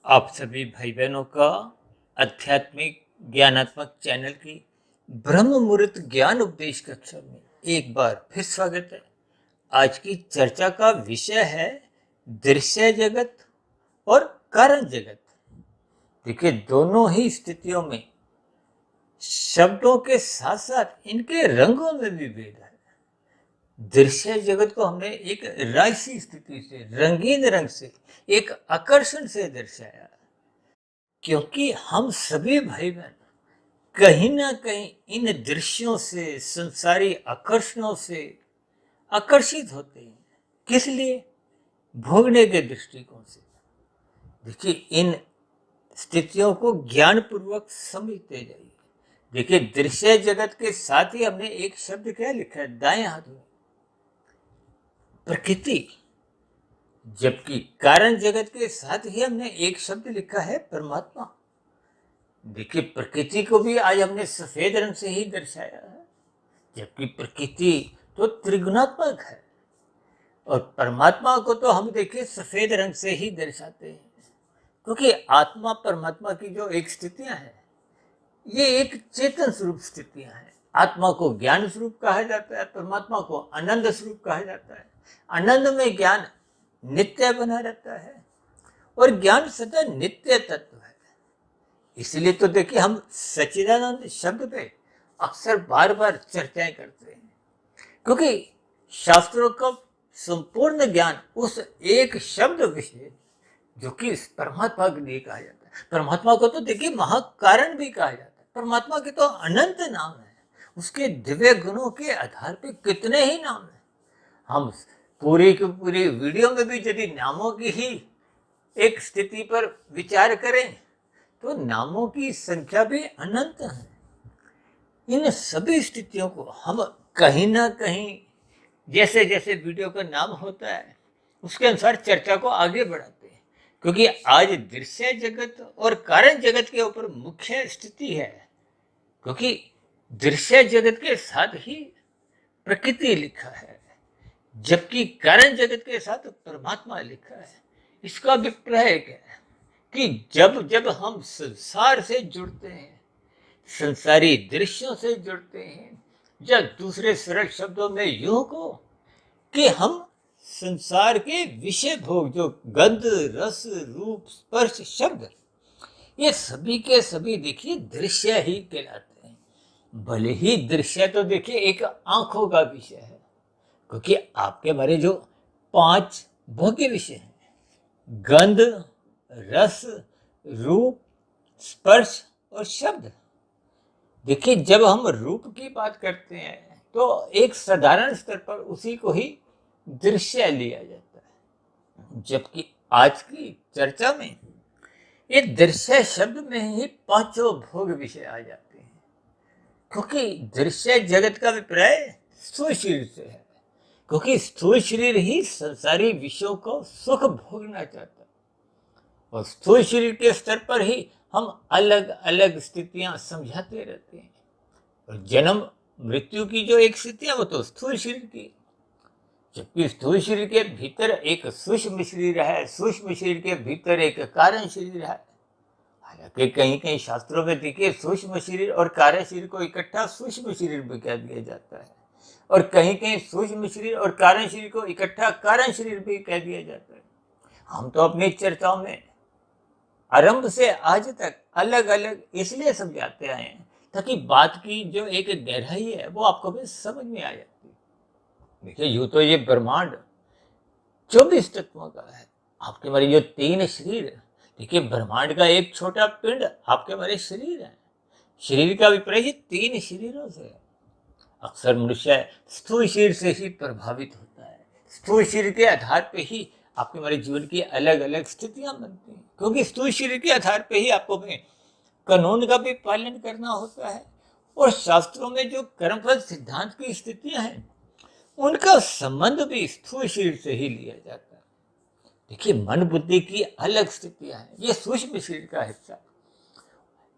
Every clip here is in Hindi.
आप सभी भाई बहनों का आध्यात्मिक ज्ञानात्मक चैनल की ब्रह्म मुहूर्त ज्ञान उपदेश कक्षा में एक बार फिर स्वागत है। आज की चर्चा का विषय है दृश्य जगत और कारण जगत। देखिए, दोनों ही स्थितियों में शब्दों के साथ साथ इनके रंगों में भी भेद है। दृश्य जगत को हमने एक राशि स्थिति से, रंगीन रंग से, एक आकर्षण से दर्शाया, क्योंकि हम सभी भाई बहन कहीं ना कहीं इन दृश्यों से, संसारी आकर्षणों से आकर्षित होते हैं। किस लिए? भोगने के दृष्टिकोण से। देखिए, इन स्थितियों को ज्ञान पूर्वक समझते जाइए। देखिए, दृश्य जगत के साथ ही हमने एक शब्द क्या लिखा है दाएं हाथ में? प्रकृति। जबकि कारण जगत के साथ ही हमने एक शब्द लिखा है परमात्मा। देखिए, प्रकृति को भी आज हमने सफेद रंग से ही दर्शाया है, जबकि प्रकृति तो त्रिगुणात्मक है और परमात्मा को तो हम देखिए सफेद रंग से ही दर्शाते हैं, क्योंकि आत्मा परमात्मा की जो एक स्थितियां हैं, ये एक चेतन स्वरूप स्थितियां हैं। आत्मा को ज्ञान स्वरूप कहा जाता है, परमात्मा को आनंद स्वरूप कहा जाता है। आनंद में ज्ञान नित्य बना रहता है और ज्ञान सदा नित्य तत्व है। इसलिए तो देखिए, हम सच्चिदानंद शब्द पे अक्सर बार बार चर्चाएं करते हैं, क्योंकि शास्त्रों का संपूर्ण ज्ञान उस एक शब्द विषय जो कि परमात्मा के लिए कहा जाता है। परमात्मा को तो देखिए महाकारण भी कहा जाता है। परमात्मा के तो अनंत नाम है, उसके दिव्य गुणों के आधार पे कितने ही नाम है। हम पूरी की पूरी वीडियो में भी यदि नामों की ही एक स्थिति पर विचार करें तो नामों की संख्या भी अनंत है। इन सभी स्थितियों को हम कहीं ना कहीं जैसे जैसे वीडियो का नाम होता है उसके अनुसार चर्चा को आगे बढ़ाते हैं, क्योंकि आज दृश्य जगत और कारण जगत के ऊपर मुख्य स्थिति है, क्योंकि दृश्य जगत के साथ ही प्रकृति लिखा है, जबकि कारण जगत के साथ परमात्मा लिखा है। इसका अभिप्राय क्या है कि जब जब हम संसार से जुड़ते हैं, संसारी दृश्यों से जुड़ते हैं, या दूसरे सरल शब्दों में यूं को कि हम संसार के विषय भोग जो गंध, रस, रूप, स्पर्श, शब्द, ये सभी के सभी देखिए दृश्य ही कहलाते हैं। भले ही दृश्य तो देखिए एक आंखों का विषय है, क्योंकि आपके हमारे जो 5 भोग्य विषय हैं, गंध, रस, रूप, स्पर्श और शब्द। देखिए, जब हम रूप की बात करते हैं तो एक साधारण स्तर पर उसी को ही दृश्य लिया जाता है, जबकि आज की चर्चा में ये दृश्य शब्द में ही 5 भोग विषय आ जाते हैं, क्योंकि दृश्य जगत का अभिप्राय स्थूल शरीर से है, क्योंकि स्थूल शरीर ही संसारी विषयों को सुख भोगना चाहता है और स्थूल शरीर के स्तर पर ही हम अलग अलग स्थितियां समझाते रहते हैं। और जन्म मृत्यु की जो एक स्थितियां वो तो स्थूल शरीर की, जबकि स्थूल शरीर के भीतर एक सूक्ष्म शरीर है, सूक्ष्म शरीर के भीतर एक कारण शरीर है। हालांकि कहीं कहीं शास्त्रों में देखिए सूक्ष्म शरीर और कार्य शरीर को इकट्ठा सूक्ष्म शरीर भी कह दिया जाता है, और कहीं कहीं सूक्ष्म शरीर और कारण शरीर को इकट्ठा कारण शरीर भी कह दिया जाता है। हम तो अपनी चर्चाओं में आरंभ से आज तक अलग अलग इसलिए समझाते आए हैं ताकि बात की जो एक गहराई है वो आपको भी समझ में आ जाती है। देखिए, यूं तो ये ब्रह्मांड 24 तत्वों का है। आपके हमारे जो 3 शरीर, देखिए ब्रह्मांड का एक छोटा पिंड आपके हमारे शरीर है। शरीर का अभिप्राय 3 शरीरों से है। अक्सर मनुष्य स्थूल शरीर से ही प्रभावित होता है। स्थूल शरीर के आधार पे ही आपके हमारे जीवन की अलग अलग स्थितियां बनती हैं, क्योंकि स्थूल शरीर के आधार पे ही आपको अपने कानून का भी पालन करना होता है, और शास्त्रों में जो कर्मफल सिद्धांत की स्थितियां हैं उनका संबंध भी स्थूल शरीर से ही लिया जाता है। देखिए, मन बुद्धि की अलग स्थितियां हैं, ये सूक्ष्म शरीर का हिस्सा।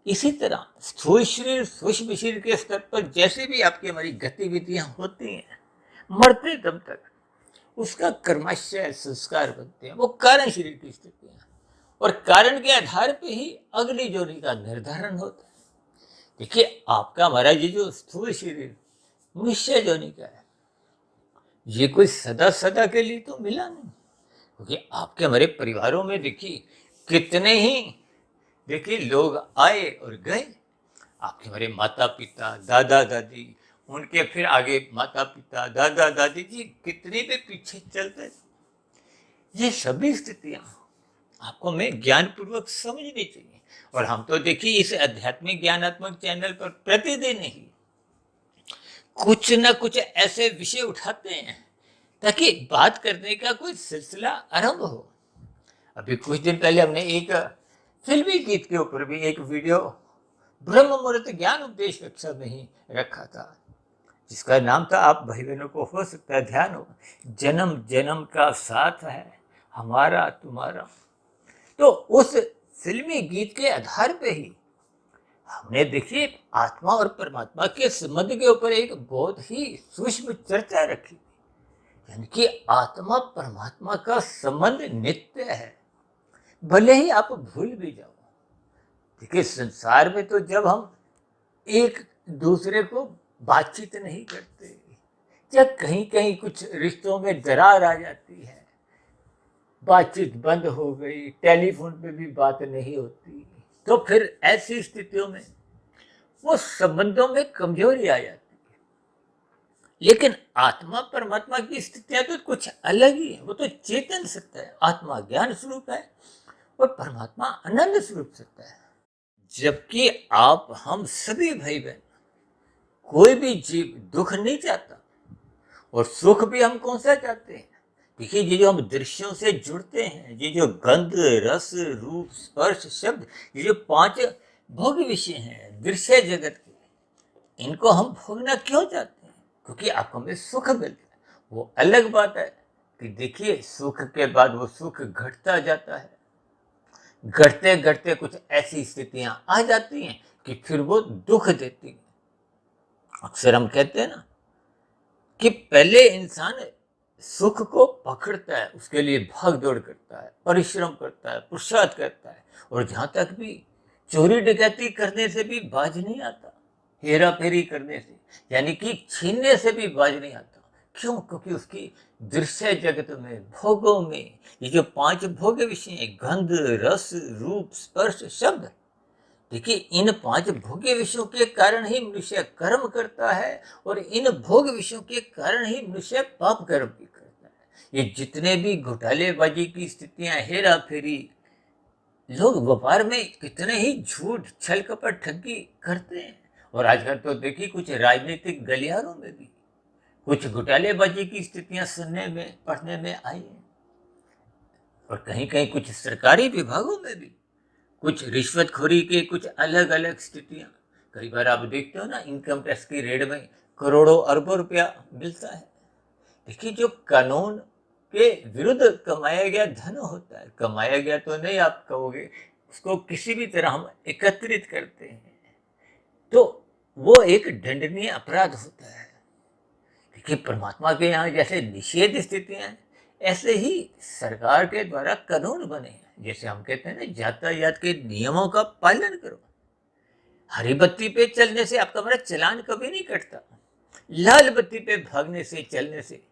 इसी तरह स्थूल शरीर सूक्ष्म शरीर के स्तर पर जैसे भी आपकी हमारी गतिविधियां होती हैं, मरते दम तक उसका कर्माशय संस्कार बनते हैं, वो कारण शरीर की स्थितियां। और कारण के आधार पे ही अगली जोनी का निर्धारण होता है। देखिए, आपका हमारा ये जो स्थूल शरीर मनुष्य जोनी का है, ये कोई सदा सदा के लिए तो मिला नहीं, क्योंकि आपके हमारे परिवारों में देखिए कितने ही देखिए लोग आए और गए। आपके हमारे माता पिता, दादा दादी, उनके फिर आगे माता पिता, दादा दादी जी, कितने भी पीछे चलते, ये सभी स्थितियां आपको हमें ज्ञान पूर्वक समझनी चाहिए। और हम तो देखिए इस आध्यात्मिक ज्ञानात्मक चैनल पर प्रतिदिन ही कुछ ना कुछ ऐसे विषय उठाते हैं ताकि बात करने का कोई सिलसिला आरंभ हो। अभी कुछ दिन पहले हमने एक फिल्मी गीत के ऊपर भी एक वीडियो ब्रह्म मुहूर्त ज्ञान उपदेश कक्षा में ही रखा था, जिसका नाम था, आप भाई बहनों को हो सकता है ध्यान हो, जन्म जन्म का साथ है हमारा तुम्हारा। तो उस फिल्मी गीत के आधार पे ही हमने देखिए आत्मा और परमात्मा के संबंध के ऊपर एक बहुत ही सूक्ष्म चर्चा रखी, यानी कि आत्मा परमात्मा का संबंध नित्य है, भले ही आप भूल भी जाओ। देखिए, संसार में तो जब हम एक दूसरे को बातचीत नहीं करते, जब कहीं कहीं कुछ रिश्तों में दरार आ जाती है, बातचीत बंद हो गई, टेलीफोन पे भी बात नहीं होती, तो फिर ऐसी स्थितियों में वो संबंधों में कमजोरी आ जाती है। लेकिन आत्मा परमात्मा की स्थितियां तो कुछ अलग ही है। वो तो चेतन सत्ता है, आत्मा ज्ञान स्वरूप है और परमात्मा आनंद स्वरूप सत्ता है। जबकि आप हम सभी भाई बहन, कोई भी जीव दुख नहीं चाहता, और सुख भी हम कौन सा चाहते हैं। देखिए, ये जो हम दृश्यों से जुड़ते हैं, ये जो गंध रस रूप स्पर्श शब्द, ये जो 5 भोग विषय हैं दृश्य जगत के, इनको हम भोगना क्यों चाहते हैं? क्योंकि आपको हमें सुख मिलता है। वो अलग बात है कि देखिए सुख के बाद वो सुख घटता जाता है, घटते घटते कुछ ऐसी स्थितियां आ जाती हैं कि फिर वो दुख देती हैं। अक्सर हम कहते हैं ना कि पहले इंसान सुख को पकड़ता है, उसके लिए भाग दौड़ करता है, परिश्रम करता है, पुरुषार्थ करता है, और जहां तक भी चोरी डकैती करने से भी बाज नहीं आता, हेरा फेरी करने से, यानी कि छीनने से भी बाज नहीं आता। क्यों? क्योंकि उसकी दृश्य जगत में, भोगों में, ये जो 5 भोग विषय हैं, गंध रस रूप स्पर्श शब्द, देखिए इन 5 भोग्य विषयों के कारण ही मनुष्य कर्म करता है, और इन भोग विषयों के कारण ही मनुष्य पाप कर्म भी करता है। ये जितने भी घोटालेबाजी की स्थितियां, हेरा फेरी, लोग व्यापार में कितने ही झूठ छल कपट ठगी करते हैं। और आजकल तो देखिए कुछ राजनीतिक गलियारों में भी कुछ घोटालेबाजी की स्थितियां सुनने में पढ़ने में आई हैं, और कहीं कहीं कुछ सरकारी विभागों में भी कुछ रिश्वतखोरी के कुछ अलग अलग स्थितियां। कई बार आप देखते हो ना, इनकम टैक्स की रेड में करोड़ों अरबों रुपया मिलता है। देखिए, जो कानून के विरुद्ध कमाया गया धन होता है, कमाया गया तो नहीं आप कहोगे, उसको किसी भी तरह हम एकत्रित करते हैं, तो वो एक दंडनीय अपराध होता है। देखिए, परमात्मा के यहाँ जैसे निषेध स्थितियां हैं, ऐसे ही सरकार के द्वारा कानून बने हैं। जैसे हम कहते हैं ना, यातायात के नियमों का पालन करो। हरी बत्ती पे चलने से आपका हमारा चलान कभी नहीं कटता, लाल बत्ती पे भागने से, चलने से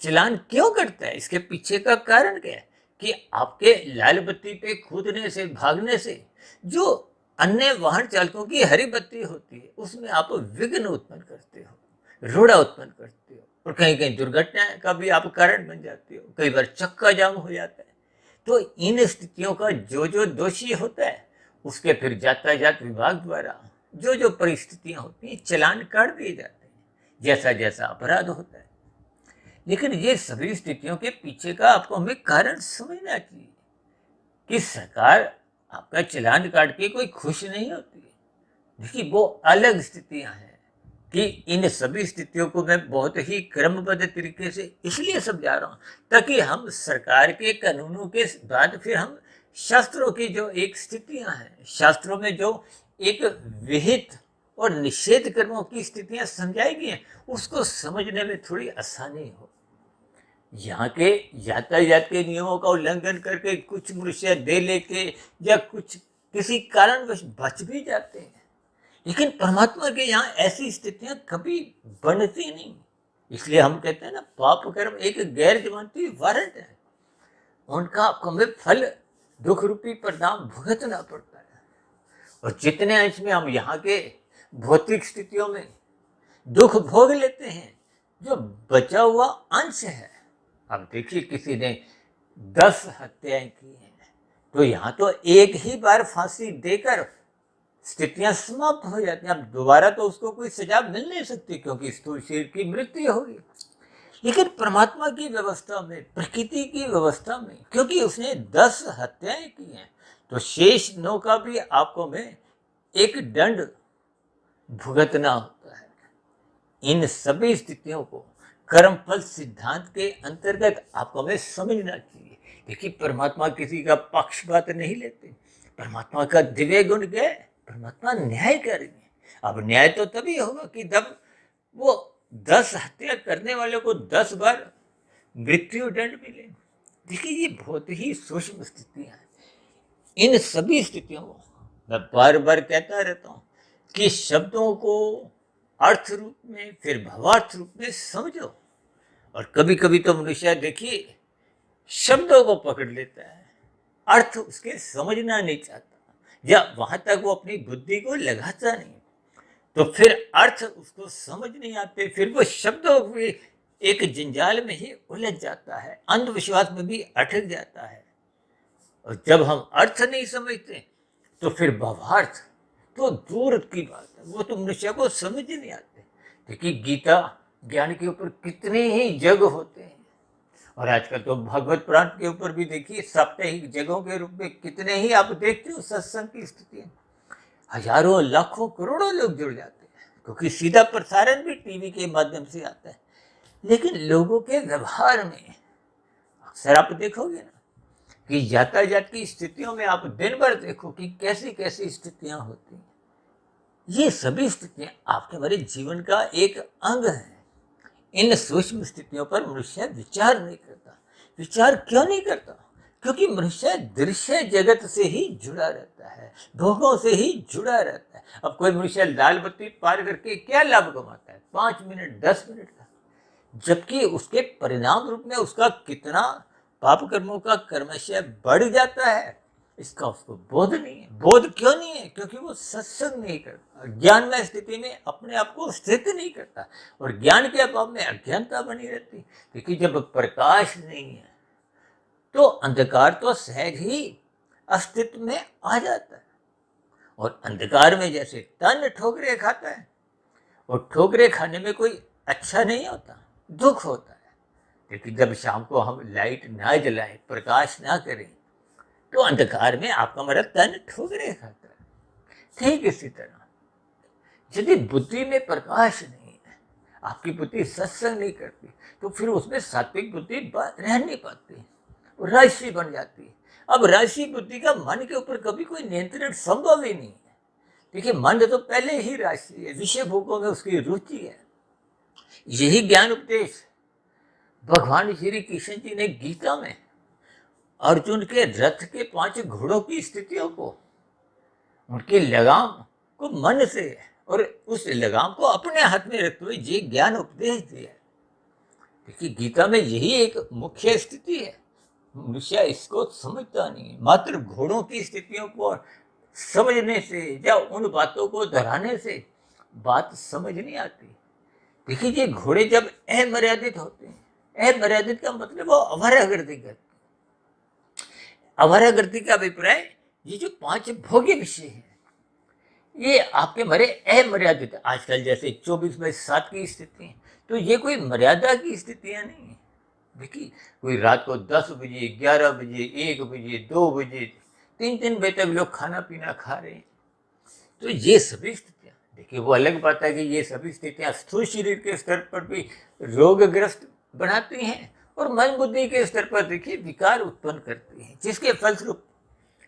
चलान क्यों कटता है? इसके पीछे का कारण क्या है कि आपके लाल बत्ती पे कूदने से, भागने से, जो अन्य वाहन चालकों की हरी बत्ती होती है, उसमें आप विघ्न उत्पन्न करते हो, रोड़ा उत्पन्न करते हो, और कहीं कहीं दुर्घटना का भी आप कारण बन जाते हो। कई बार चक्का जाम हो जाता है। तो इन स्थितियों का जो दोषी होता है, उसके फिर यातायात विभाग द्वारा जो परिस्थितियां होती हैं, चलान काट दिए जाते हैं, जैसा जैसा अपराध होता है। लेकिन ये सभी स्थितियों के पीछे का आपको हमें कारण समझना चाहिए कि सरकार आपका चलान काट के कोई खुश नहीं होती है। देखिए, वो अलग स्थितियां हैं कि इन सभी स्थितियों को मैं बहुत ही क्रमबद्ध तरीके से इसलिए समझा रहा हूँ ताकि हम सरकार के कानूनों के बाद फिर हम शास्त्रों की जो एक स्थितियां हैं, शास्त्रों में जो एक विहित और निषेध कर्मों की स्थितियां समझाई गई हैं, उसको समझने में थोड़ी आसानी हो। यहाँ के यातायात के नियमों का उल्लंघन करके कुछ मनुष्य दे लेके या कुछ किसी कारणवश बच भी जाते हैं, लेकिन परमात्मा के यहाँ ऐसी स्थितियां कभी बनती नहीं। इसलिए हम कहते हैं ना, पाप कर्म एक गैर जमानती वारंट है, उनका आपको हमें फल दुख रूपी परिणाम भुगतना पड़ता है। और जितने अंश में हम यहाँ के भौतिक स्थितियों में दुख भोग लेते हैं, जो बचा हुआ अंश है, अब देखिए किसी ने 10 हत्याएं की हैं, तो यहाँ तो एक ही बार फांसी देकर स्थितियां समाप्त हो जाती हैं। अब दोबारा तो उसको कोई सजा मिल नहीं सकती, क्योंकि स्थूल शरीर की मृत्यु होगी। लेकिन परमात्मा की व्यवस्था में, प्रकृति की व्यवस्था में, क्योंकि उसने 10 हत्याएं की हैं, तो शेष 9 का भी आपको में एक दंड भुगतना होता है। इन सभी स्थितियों को कर्मफल सिद्धांत के अंतर्गत आपको हमें समझना चाहिए। देखिए, परमात्मा किसी का पक्षपात नहीं लेते। परमात्मा का दिव्य गुण क्या है? परमात्मा न्याय करेंगे। अब न्याय तो तभी होगा कि जब वो 10 हत्या करने वाले को 10 बार मृत्यु दंड मिले। देखिए, ये बहुत ही सूक्ष्म स्थितियां हैं। इन सभी स्थितियों को मैं बार बार कहता रहता हूँ कि शब्दों को अर्थ रूप में, फिर भावार्थ रूप में समझो। और कभी कभी तो मनुष्य देखिए शब्दों को पकड़ लेता है, अर्थ उसके समझना नहीं चाहता, या वहां तक वो अपनी बुद्धि को लगाता नहीं, तो फिर अर्थ उसको समझ नहीं आते, फिर वो शब्दों के एक जंजाल में ही उलझ जाता है, अंधविश्वास में भी अटक जाता है। और जब हम अर्थ नहीं समझते तो फिर भावार्थ तो दूर की बात है, वो तो मनुष्य को समझ ही नहीं आते। देखिए, गीता ज्ञान के ऊपर कितने ही जग होते हैं, और आजकल तो भगवत पुराण के ऊपर भी देखिए साप्ताहिक जगहों के रूप में कितने ही आप देखते हो सत्संग की स्थितियां। हजारों लाखों करोड़ों लोग जुड़ जाते हैं, क्योंकि सीधा प्रसारण भी टीवी के माध्यम से आता है। लेकिन लोगों के व्यवहार में अक्सर आप देखोगे ना कि यातायात की स्थितियों में आप दिन भर देखो कि कैसी कैसी स्थितियां होती हैं। ये सभी स्थितियां आपके हमारे जीवन का एक अंग है। इन सूक्ष्म स्थितियों पर मनुष्य विचार नहीं करता। विचार क्यों नहीं करता? क्योंकि मनुष्य दृश्य जगत से ही जुड़ा रहता है, भोगों से ही जुड़ा रहता है। अब कोई मनुष्य लाल बत्ती पार करके क्या लाभ कमाता है? 5 मिनट 10 मिनट का, जबकि उसके परिणाम रूप में उसका कितना पाप कर्मों का कर्मशय बढ़ जाता है, इसका उसको बोध नहीं है। बोध क्यों नहीं है? क्योंकि वो सत्संग नहीं करता, ज्ञान में स्थिति में अपने आप को स्थित नहीं करता, और ज्ञान के अभाव में अज्ञानता बनी रहती। क्योंकि जब प्रकाश नहीं है तो अंधकार तो सहज ही अस्तित्व में आ जाता है। और अंधकार में जैसे तन ठोकरे खाता है, और ठोकरे खाने में कोई अच्छा नहीं होता, दुख होता है। लेकिन जब शाम को हम लाइट ना जलाए, प्रकाश ना करें, तो अंधकार में आपका मेरा तन ठोकरे खाता है। ठीक इसी तरह यदि बुद्धि में प्रकाश नहीं है, आपकी बुद्धि सत्संग नहीं करती, तो फिर उसमें सात्विक बुद्धि रह नहीं पाती, राशि बन जाती है। अब राशि बुद्धि का मन के ऊपर कभी कोई नियंत्रण संभव ही नहीं है। देखिए, मन तो पहले ही राशि है, विषय भोगों में उसकी रुचि है। यही ज्ञान उपदेश भगवान श्री कृष्ण जी ने गीता में अर्जुन के रथ के 5 घोड़ों की स्थितियों को, उनकी लगाम को मन से और उस लगाम को अपने हाथ में रखते हुए ये ज्ञान उपदेश दिया। देखिए, गीता में यही एक मुख्य स्थिति है। मनुष्य इसको समझता नहीं है। मात्र घोड़ों की स्थितियों को समझने से या उन बातों को दोहराने से बात समझ नहीं आती। देखिए, ये घोड़े जब अमर्यादित होते हैं, अमर्यादित का मतलब वो अवरागति करते। अवरागति का अभिप्राय, ये जो 5 भोग्य विषय है, ये आपके मरे अमर्यादित। आजकल जैसे 24/7 की स्थिति है, तो ये कोई मर्यादा की स्थितियां नहीं है। देखिए, कोई रात को 10 बजे 11 बजे 1 बजे 2 बजे 3 बजे तक लोग खाना पीना खा रहे हैं। तो ये सभी स्थितियां, देखिए, वो अलग बात है कि ये सभी स्थितियां स्थूल शरीर के स्तर पर भी रोगग्रस्त बनाती हैं, और मन बुद्धि के स्तर पर देखिए विकार उत्पन्न करती हैं, जिसके फलस्वरूप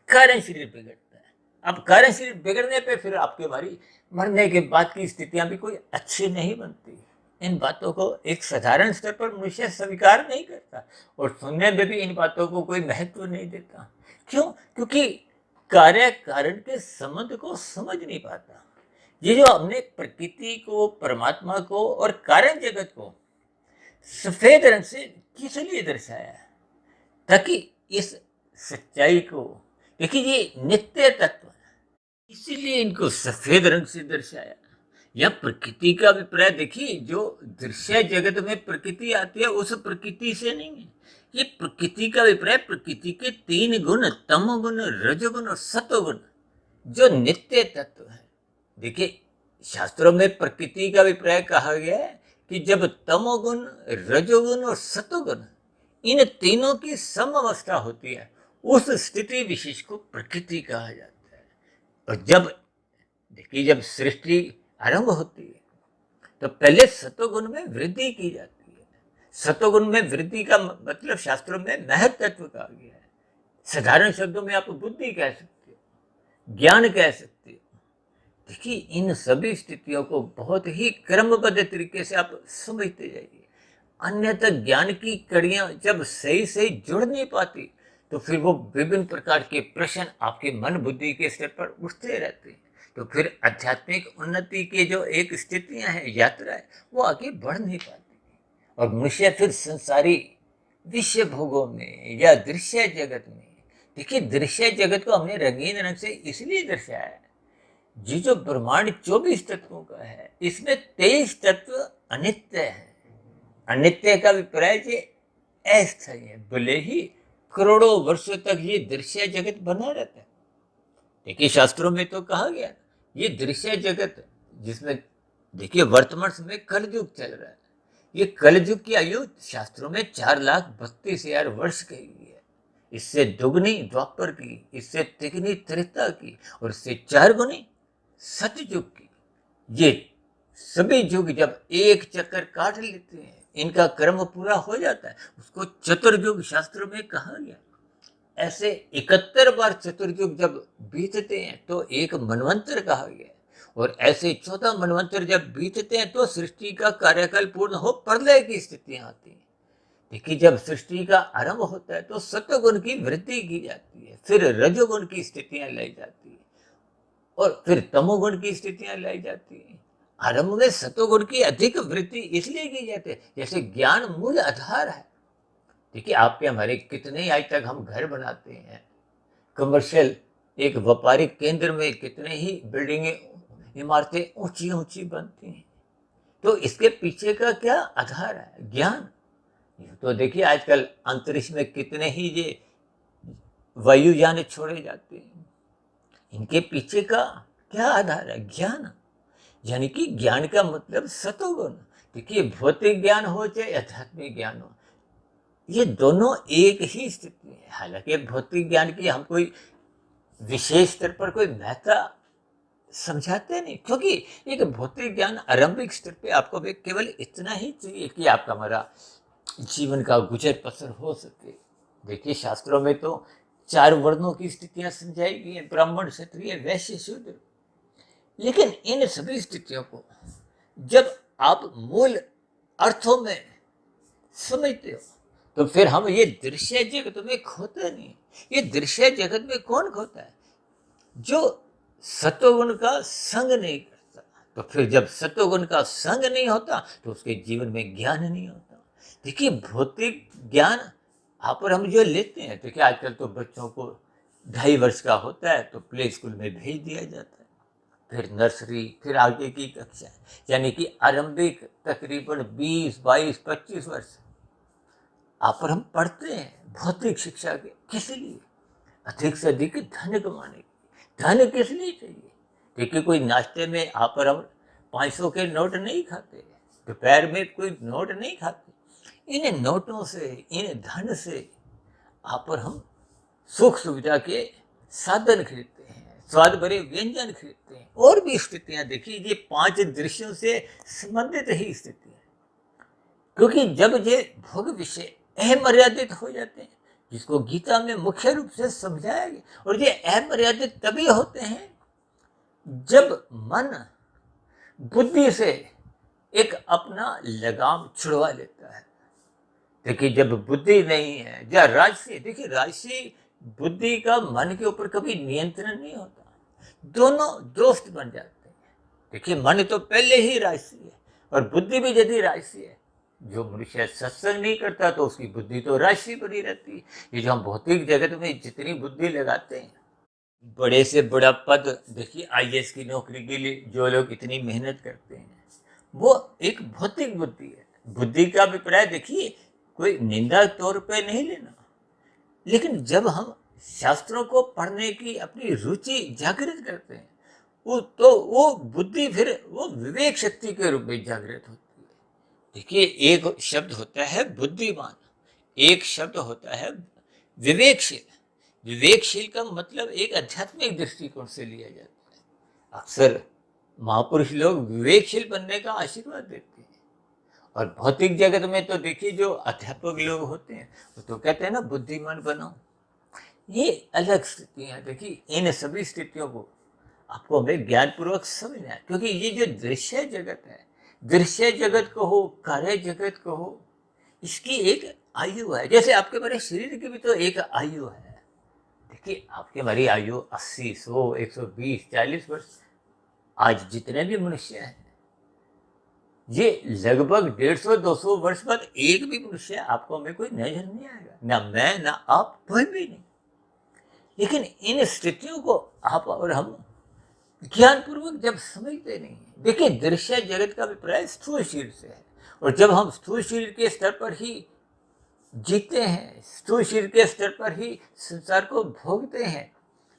कारण शरीर बिगड़ता है। अब कारण शरीर बिगड़ने पे फिर आपके हमारी मरने के बाद की स्थितियां भी कोई अच्छी नहीं बनती। इन बातों को एक साधारण स्तर पर मनुष्य स्वीकार नहीं करता और सुनने में भी इन बातों को कोई महत्व नहीं देता। क्यों? क्योंकि कार्य कारण के संबंध को समझ नहीं पाता। ये जो हमने प्रकृति को, परमात्मा को और कारण जगत को सफेद रंग से किस लिए दर्शाया है? ताकि इस सच्चाई को, देखिए ये नित्य तत्व है, इसीलिए इनको सफेद रंग से दर्शाया। या प्रकृति का अभिप्राय देखिए, जो दृश्य जगत में प्रकृति आती है उस प्रकृति से नहीं है। ये प्रकृति का अभिप्राय प्रकृति के 3 गुण, तमोगुण, रजोगुण और सतोगुण, जो नित्य तत्व है। देखिए शास्त्रों में प्रकृति का अभिप्राय कहा गया है कि जब तमोगुण, रजोगुण और सतोगुण इन तीनों की सम अवस्था होती है, उस स्थिति विशेष को प्रकृति कहा जाता है। और जब देखिए, जब सृष्टि आरंभ होती है तो पहले सतोगुण में वृद्धि की जाती है। सतोगुण में वृद्धि का मतलब शास्त्रों में महत्त्व कहा गया है। साधारण शब्दों में आप बुद्धि कह सकते हो, ज्ञान कह सकते हो। देखिए इन सभी स्थितियों को बहुत ही क्रमबद्ध तरीके से आप समझते जाइए, अन्यथा ज्ञान की कड़ियां जब सही सही जुड़ नहीं पाती तो फिर वो विभिन्न प्रकार के प्रश्न आपके मन बुद्धि के स्तर पर उठते रहते हैं। तो फिर आध्यात्मिक उन्नति के जो एक स्थितियां हैं, यात्रा है, वो आगे बढ़ नहीं पाती और मनुष्य फिर संसारी विषय भोगों में या दृश्य जगत में, देखिए दृश्य जगत को हमने रंगीन रंग से इसलिए दर्शाया है, ये जो ब्रह्मांड 24 तत्वों का है, इसमें 23 तत्व अनित्य है। अनित्य का अभिप्राय ये अस्थायी है, भले ही करोड़ों वर्षों तक ये दृश्य जगत बना रहता है। देखिए शास्त्रों में तो कहा गया, ये दृश्य जगत जिसमें देखिए वर्तमान समय कलयुग चल रहा है, ये कलयुग की आयु शास्त्रों में 4,32,000 वर्ष कही गई है। इससे दुगनी द्वापर की, इससे तिगनी त्रेता की और इससे 4 गुनी सतयुग की। ये सभी युग जब एक चक्कर काट लेते हैं, इनका कर्म पूरा हो जाता है, उसको चतुर्युग शास्त्रों में कहा गया। ऐसे 71 बार चतुर्युग जब बीतते हैं तो एक मनवंतर कहा गया, और ऐसे 14 मनवंतर जब बीतते हैं तो सृष्टि का कार्यकाल पूर्ण हो प्रलय की स्थितियां आती हैं। देखिए जब सृष्टि का आरंभ होता है तो सत्वगुण की वृद्धि की जाती है, फिर रजोगुण की स्थितियां लाई जाती है और फिर तमोगुण की स्थितियां लाई जाती हैं। आरंभ में सतोगुण की अधिक वृद्धि इसलिए की जाती है, जैसे ज्ञान मूल आधार है। देखिए आपके हमारे कितने ही आज तक हम घर बनाते हैं, कमर्शियल एक व्यापारिक केंद्र में कितने ही बिल्डिंगें, इमारतें ऊंची ऊंची बनती हैं, तो इसके पीछे का क्या आधार है? ज्ञान। तो देखिए आजकल अंतरिक्ष में कितने ही ये वायुयान छोड़े जाते हैं, इनके पीछे का क्या आधार है? ज्ञान। यानी कि ज्ञान का मतलब सतोगुण। देखिए भौतिक ज्ञान हो चाहे आध्यात्मिक ज्ञान हो, ये दोनों एक ही स्थिति है। हालांकि भौतिक ज्ञान की हम कोई विशेष स्तर पर कोई महत्ता समझाते नहीं, क्योंकि एक भौतिक ज्ञान आरंभिक स्तर पे आपको भी केवल इतना ही चाहिए कि आपका हमारा जीवन का गुजर बसर हो सके। देखिए शास्त्रों में तो 4 वर्णों की स्थितियां समझाई गई हैं, ब्राह्मण, क्षत्रिय, वैश्य, शूद्र। लेकिन इन सभी स्थितियों को जब आप मूल अर्थों में समझते हो तो फिर हम ये दृश्य जगत में खोते नहीं। ये दृश्य जगत में कौन खोता है? जो सतोगुण का संग नहीं करता। तो फिर जब सतोगुण का संग नहीं होता तो उसके जीवन में ज्ञान नहीं होता। देखिए भौतिक ज्ञान आप और हम जो लेते हैं, देखिए आजकल तो बच्चों को 2.5 वर्ष का होता है तो प्ले स्कूल में भेज दिया जाता है, फिर नर्सरी, फिर आगे की कक्षा, यानी कि आरंभिक तकरीबन 20, 22, 25 वर्ष आप और हम पढ़ते हैं भौतिक शिक्षा के। किस लिए? अधिक से अधिक धन कमाने के। धन किस लिए चाहिए? क्योंकि कोई नाश्ते में आप और हम 500 के नोट नहीं खाते, दोपहर में कोई नोट नहीं खाते। इन नोटों से, इन धन से आप और हम सुख सुविधा के साधन खरीदते हैं, स्वाद भरे व्यंजन खरीदते हैं, और भी स्थितियां। देखिए ये 5 दृश्यों से संबंधित ही स्थिति है, क्योंकि जब ये भोग विषय अमर्यादित हो जाते हैं, जिसको गीता में मुख्य रूप से समझाया गया, और ये अमर्यादित तभी होते हैं जब मन बुद्धि से एक अपना लगाम छुड़वा लेता है। देखिए जब बुद्धि नहीं है या राजसी, देखिए राजसी बुद्धि का मन के ऊपर कभी नियंत्रण नहीं होता, दोनों दोस्त बन जाते हैं। देखिए मन तो पहले ही राजसी है और बुद्धि भी यदि राजसी है, जो मनुष्य सत्संग नहीं करता तो उसकी बुद्धि तो राजसी बनी रहती है। ये जो हम भौतिक जगत में जितनी बुद्धि लगाते हैं, बड़े से बड़ा पद, देखिए आईएएस की नौकरी के लिए जो लोग इतनी मेहनत करते हैं, वो एक भौतिक बुद्धि है। बुद्धि का अभिप्राय देखिए कोई निंदा तौर पे नहीं लेना, लेकिन जब हम शास्त्रों को पढ़ने की अपनी रुचि जागृत करते हैं, वो बुद्धि फिर वो विवेक शक्ति के रूप में जागृत होती है। देखिए एक शब्द होता है बुद्धिमान, एक शब्द होता है विवेकशील। विवेकशील का मतलब एक आध्यात्मिक दृष्टिकोण से लिया जाता है। अक्सर महापुरुष लोग विवेकशील बनने का आशीर्वाद देते हैं, और भौतिक जगत में तो देखिए जो अध्यापक लोग होते हैं वो तो कहते हैं ना बुद्धिमान बनो। ये अलग स्थितियां हैं। देखिए इन सभी स्थितियों को आपको हमें ज्ञानपूर्वक समझना है, क्योंकि ये जो दृश्य जगत है, दृश्य जगत को हो, कार्य जगत को हो, इसकी एक आयु है। जैसे आपके हमारे शरीर की भी तो एक आयु है। देखिए आपकी हमारी आयु 80, 100, 120, 40 वर्ष। आज जितने भी मनुष्य हैं, ये लगभग 150-200 वर्ष बाद एक भी मनुष्य आपको हमें कोई नजर नहीं आएगा, ना मैं ना आप, कोई भी नहीं। लेकिन इन स्थितियों को आप और हम ज्ञानपूर्वक जब समझते नहीं है, देखिए दृश्य जगत का अभिप्राय स्थूल शरीर से है, और जब हम स्थूल शरीर के स्तर पर ही जीते हैं, स्थूल शरीर के स्तर पर ही संसार को भोगते हैं,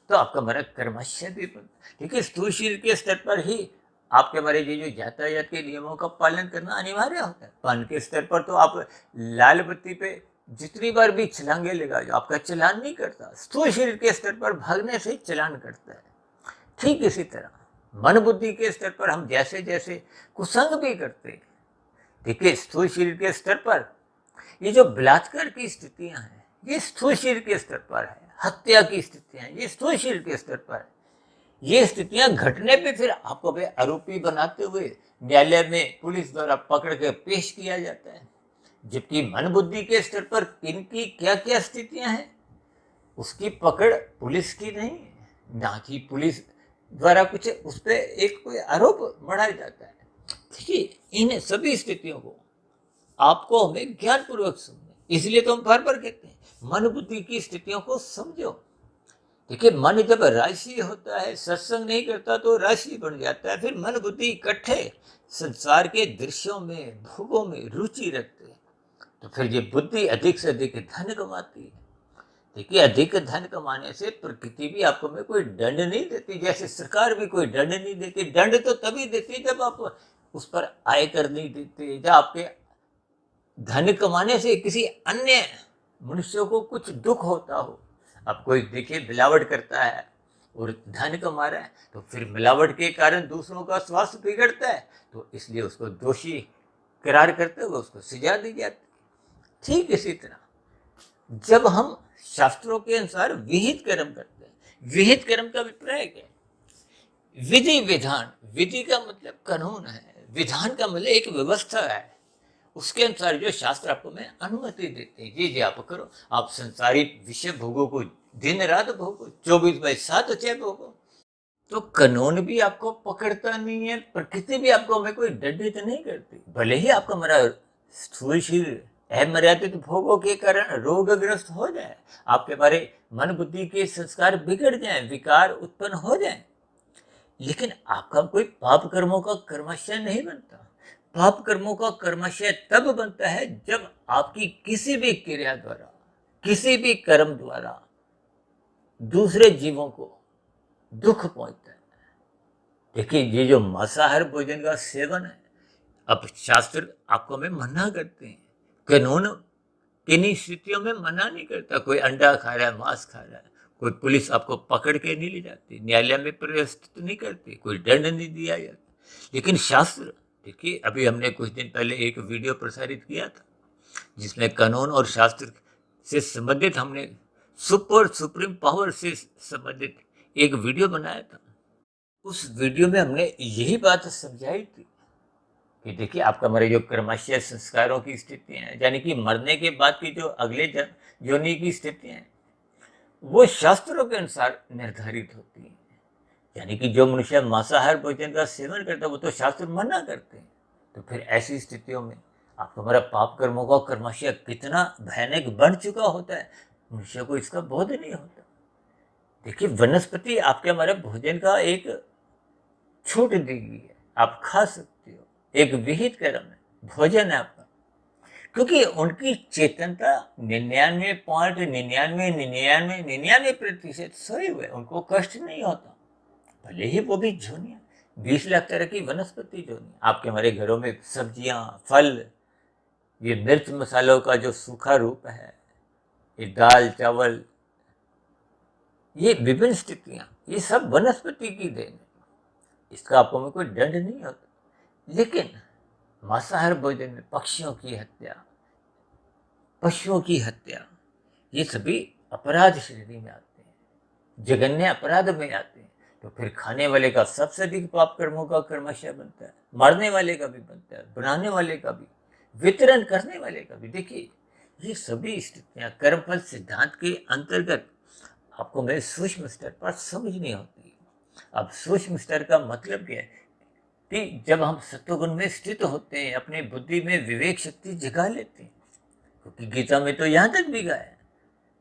तो आपका हमारा कर्मशय भी देखिए स्थूल शरीर के स्तर पर ही आपके हमारे ये जो यातायात के नियमों का पालन करना अनिवार्य होता है। पान के स्तर पर तो आप लाल बत्ती पे जितनी बार भी छलांगे लगा जो आपका चलान नहीं करता, स्थूल शरीर के स्तर पर भागने से चलान करता है। ठीक इसी तरह मन बुद्धि के स्तर पर हम जैसे जैसे कुसंग भी करते हैं, देखिए स्थूल शरीर के स्तर पर ये जो बलात्कार की स्थितियां हैं, ये स्थूल शरीर के स्तर पर है। हत्या की स्थितियां हैं, ये स्थूल शरीर के स्तर पर है। ये स्थितियां घटने पे फिर आपको आरोपी बनाते हुए न्यायालय में पुलिस द्वारा पकड़ के पेश किया जाता है। जबकि मन बुद्धि के स्तर पर किनकी क्या क्या स्थितियां हैं, उसकी पकड़ पुलिस की नहीं है, ना कि पुलिस द्वारा कुछ उस पर एक कोई आरोप बढ़ाया जाता है। देखिए इन सभी स्थितियों को आपको हमें ज्ञानपूर्वक समझना, इसलिए तो हम बार बार कहते हैं मन बुद्धि की स्थितियों को समझो। देखिए मन जब राशि होता है, सत्संग नहीं करता तो राशि बन जाता है। फिर मन बुद्धि इकट्ठे संसार के दृश्यों में, भोगों में रुचि रखते हैं, तो फिर ये बुद्धि अधिक से अधिक धन कमाती है। देखिए अधिक धन कमाने से प्रकृति भी आपको में कोई दंड नहीं देती, जैसे सरकार भी कोई दंड नहीं देती। दंड तो तभी देती जब आप उस पर आयकर नहीं देते, जब आपके धन कमाने से किसी अन्य मनुष्य को कुछ दुख होता हो। अब कोई देखिए मिलावट करता है और धन कमा रहा है, तो फिर मिलावट के कारण दूसरों का स्वास्थ्य बिगड़ता है, तो इसलिए उसको दोषी करार करते हुए उसको सजा दी जाती है। ठीक इसी तरह जब हम शास्त्रों के अनुसार विहित कर्म करते हैं, विहित कर्म का अभिप्राय क्या है? विधि विधान, विधि का मतलब कानून है, विधान का मतलब एक व्यवस्था है। उसके अनुसार जो शास्त्र आपको में अनुमति देते हैं, ये आप करो। आप संसारिक विषय भोगों को दिन रात भोगो, 24/7 चाहे भोगो, तो कानून भी आपको पकड़ता नहीं है, प्रकृति भी आपको हमें कोई दंडित नहीं करती। भले ही आपका हमारा स्थूल शरीर अमर्यादित भोगों के कारण रोगग्रस्त हो जाए, आपके बारे मन बुद्धि के संस्कार बिगड़ जाए, विकार उत्पन्न हो जाए, लेकिन आपका कोई पाप कर्मों का कर्मशय नहीं बनता। पाप कर्मों का कर्मशय तब बनता है जब आपकी किसी भी क्रिया द्वारा, किसी भी कर्म द्वारा दूसरे जीवों को दुख पहुंचता है। देखिए ये जो मांसाहार भोजन का सेवन है, अब शास्त्र आपको में मना करते हैं, कानून किन्हीं स्थितियों में मना नहीं करता। कोई अंडा खा रहा है, मांस खा रहा है, कोई पुलिस आपको पकड़ के नहीं ले जाती, न्यायालय में प्रस्तुत नहीं करती, कोई दंड नहीं दिया जाता। लेकिन शास्त्र, देखिए अभी हमने कुछ दिन पहले एक वीडियो प्रसारित किया था जिसमें कानून और शास्त्र से संबंधित हमने सुप्रीम पावर से संबंधित एक वीडियो बनाया था। उस वीडियो में हमने यही बात समझाई थी कि देखिए आपका हमारे जो कर्माशय संस्कारों की स्थितियाँ हैं, यानी कि मरने के बाद की जो अगले योनि की स्थितियाँ हैं, वो शास्त्रों के अनुसार निर्धारित होती हैं। यानी कि जो मनुष्य मांसाहार भोजन का सेवन करता है वो तो शास्त्र मना करते हैं। तो फिर ऐसी स्थितियों में आपका हमारा पाप कर्मों का कर्माशय कितना भयानक बढ़ चुका होता है, मनुष्य को इसका बोध नहीं होता। देखिए वनस्पति आपके हमारे भोजन का एक छूट दी गई है, आप खा सकते हो, एक विहित कर्म है, भोजन है आपका। क्योंकि उनकी चेतनता 99.999999% सोए हुए, उनको कष्ट नहीं होता, भले ही वो भी जोनिया 20 लाख तरह की वनस्पति जोनिया आपके हमारे घरों में सब्जियां, फल, ये मिर्च मसालों का जो सूखा रूप है, ये दाल चावल, ये विभिन्न स्थितियां, ये सब वनस्पति की देन है। इसका आपको में कोई दंड नहीं होता। लेकिन मांसाहार भोजन में पक्षियों की हत्या, पशुओं की हत्या, ये सभी अपराध श्रेणी में आते हैं, जघन्य अपराध में आते हैं। तो फिर खाने वाले का सबसे अधिक पाप कर्मों का कर्मशय बनता है, मारने वाले का भी बनता है, बनाने वाले का भी, वितरण करने वाले का भी। देखिए ये सभी स्थितियां कर्मफल सिद्धांत के अंतर्गत आपको मेरे सूक्ष्म स्तर पर समझनी होती है। अब सूक्ष्म स्तर का मतलब क्या है कि जब हम सत्वगुण में स्थित होते हैं, अपनी बुद्धि में विवेक शक्ति जगा लेते हैं, क्योंकि गीता में तो यहाँ तक भी कहा है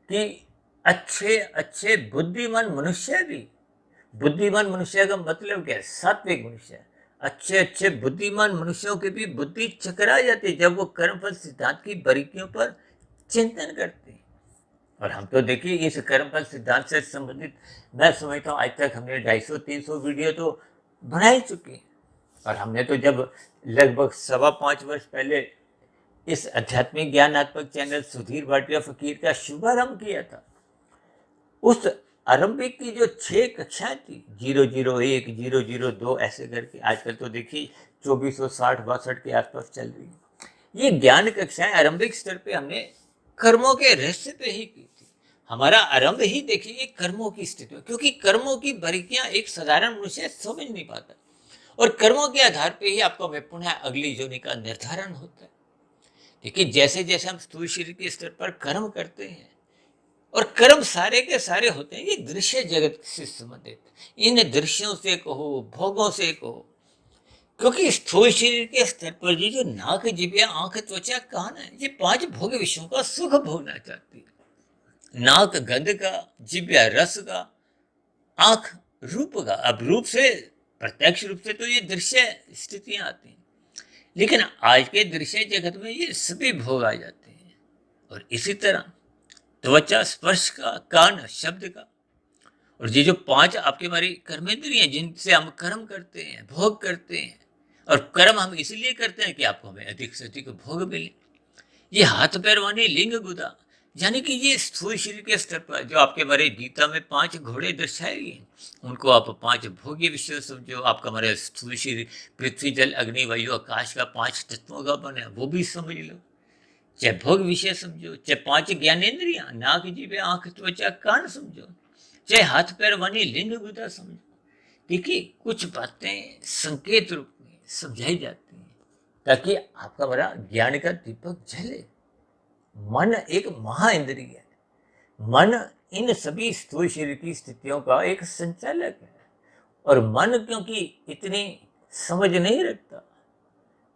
कि अच्छे अच्छे बुद्धिमान मनुष्य भी, बुद्धिमान मनुष्य का मतलब क्या है, सात्विक मनुष्य, अच्छे अच्छे बुद्धिमान मनुष्यों की भी बुद्धि चकरा जाती है जब वो कर्मफल सिद्धांत की बारीकियों पर चिंतन करते हैं। और हम तो देखिए इस कर्मफल सिद्धांत से संबंधित मैं समझता हूँ आज तक हमने 250-300 वीडियो तो बना ही चुके हैं। और हमने तो जब लगभग 5.25 वर्ष पहले इस आध्यात्मिक ज्ञानात्मक चैनल सुधीर भाटिया फकीर का शुभारंभ किया था, उस आरंभिक की जो 6 कक्षाएं थी, 001, 002 ऐसे करके, आजकल तो देखिए 2460-62 के आसपास चल रही है। ये ज्ञान कक्षाएं आरंभिक स्तर पे हमने कर्मों के रहस्य पे ही की थी। हमारा आरंभ ही देखिए कर्मों की स्थिति, क्योंकि कर्मों की बारीकियां एक साधारण मनुष्य समझ नहीं पाता, और कर्मों के आधार पे ही आपको में पुनः अगली योनि का निर्धारण होता है। देखिए जैसे जैसे हम स्थूल शरीर के स्तर पर कर्म करते हैं, और कर्म सारे के सारे होते हैं ये दृश्य जगत से संबंधित, इन दृश्यों से कहो, भोगों से कहो, क्योंकि स्थूल शरीर के स्तर पर ये जो नाक, जिभ्या, आंख, त्वचा, कान है, ये 5 भोग विषयों का सुख भोगना चाहती है। नाक गंध का, जिभ्या रस का, आंख रूप का। अब रूप से, प्रत्यक्ष रूप से तो ये दृश्य स्थितियां आती हैं, लेकिन आज के दृश्य जगत में ये सभी भोग आ जाते हैं। और इसी तरह त्वचा स्पर्श का, कान शब्द का, और ये जो 5 आपके हमारी कर्मेंद्रिय हैं जिनसे हम कर्म करते हैं, भोग करते हैं, और कर्म हम इसलिए करते हैं कि आपको हमें अधिक से अधिक भोग मिले। ये हाथ पैर वाणी लिंग गुदा, यानी कि ये स्थूल शरीर के स्तर पर जो आपके हमारे गीता में 5 घोड़े दर्शाए गए, उनको आप 5 भोग्य विषय समझो। आपका हमारे स्थूल शरीर पृथ्वी जल अग्नि वायु आकाश का 5 तत्वों का बना, वो भी समझ लो। चाहे भोग विषय समझो, चाहे 5 ज्ञानेन्द्रियां, नाक जिभ्या आंख त्वचा कान समझो, चाहे हाथ पैर वाणी लिंग गुदा समझो। देखिए कुछ बातें संकेत रूप में समझाई जाती हैं ताकि आपका बड़ा ज्ञान का दीपक जले। मन एक महा इंद्रिय है, मन इन सभी स्थूल शरीर की स्थितियों का एक संचालक है। और मन क्योंकि इतनी समझ नहीं रखता,